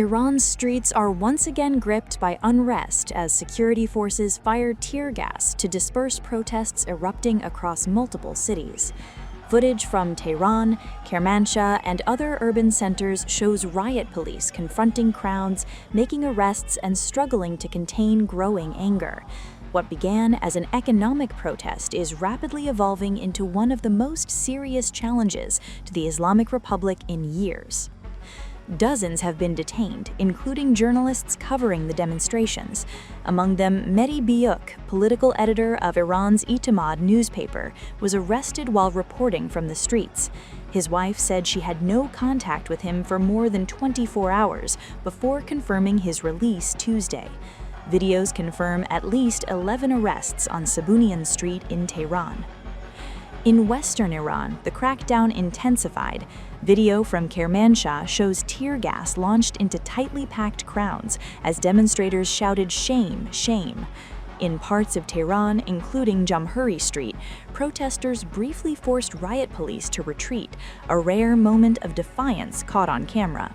Iran's streets are once again gripped by unrest as security forces fire tear gas to disperse protests erupting across multiple cities. Footage from Tehran, Kermanshah, and other urban centers shows riot police confronting crowds, making arrests, and struggling to contain growing anger. What began as an economic protest is rapidly evolving into one of the most serious challenges to the Islamic Republic in years. Dozens have been detained, including journalists covering the demonstrations. Among them, Mehdi Biouk, political editor of Iran's Itamad newspaper, was arrested while reporting from the streets. His wife said she had no contact with him for more than 24 hours before confirming his release Tuesday. Videos confirm at least 11 arrests on Sabunian Street in Tehran. In western Iran, the crackdown intensified. Video from Kermanshah shows tear gas launched into tightly packed crowds as demonstrators shouted "Shame, shame." In parts of Tehran, including Jamhuri Street, protesters briefly forced riot police to retreat, a rare moment of defiance caught on camera.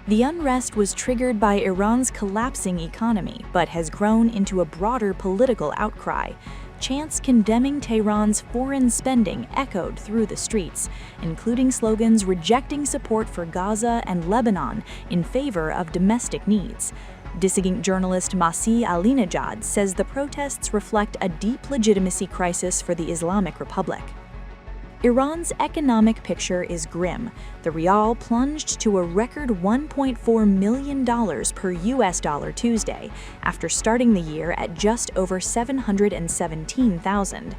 The unrest was triggered by Iran's collapsing economy, but has grown into a broader political outcry. Chants condemning Tehran's foreign spending echoed through the streets, including slogans rejecting support for Gaza and Lebanon in favor of domestic needs. Dissident journalist Masih Alinejad says the protests reflect a deep legitimacy crisis for the Islamic Republic. Iran's economic picture is grim. The Rial plunged to a record $1.4 million per US dollar Tuesday, after starting the year at just over 717,000.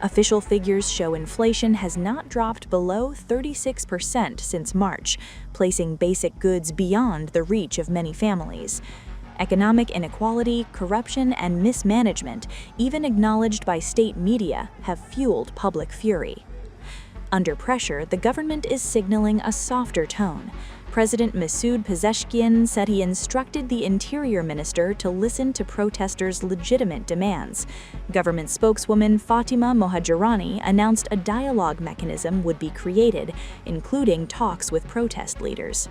Official figures show inflation has not dropped below 36% since March, placing basic goods beyond the reach of many families. Economic inequality, corruption, and mismanagement, even acknowledged by state media, have fueled public fury. Under pressure, the government is signaling a softer tone. President Masoud Pezeshkian said he instructed the Interior Minister to listen to protesters' legitimate demands. Government spokeswoman Fatima Mohajirani announced a dialogue mechanism would be created, including talks with protest leaders.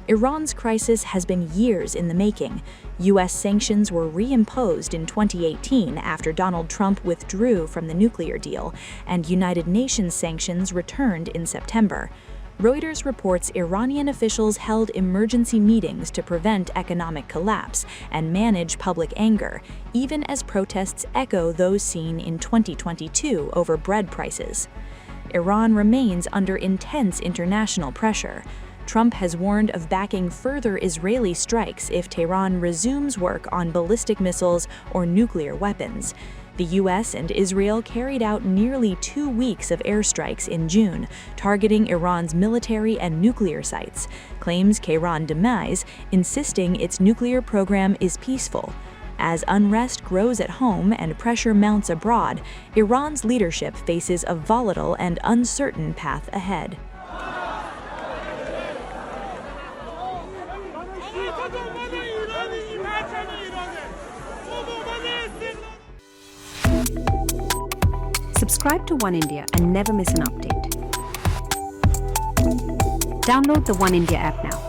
Iran's crisis has been years in the making. U.S. sanctions were reimposed in 2018 after Donald Trump withdrew from the nuclear deal, and United Nations sanctions returned in September. Reuters reports Iranian officials held emergency meetings to prevent economic collapse and manage public anger, even as protests echo those seen in 2022 over bread prices. Iran remains under intense international pressure. Trump has warned of backing further Israeli strikes if Tehran resumes work on ballistic missiles or nuclear weapons. The U.S. and Israel carried out nearly 2 weeks of airstrikes in June, targeting Iran's military and nuclear sites, claims Tehran denies, insisting its nuclear program is peaceful. As unrest grows at home and pressure mounts abroad, Iran's leadership faces a volatile and uncertain path ahead. Subscribe to Oneindia and never miss an update. Download the Oneindia app now.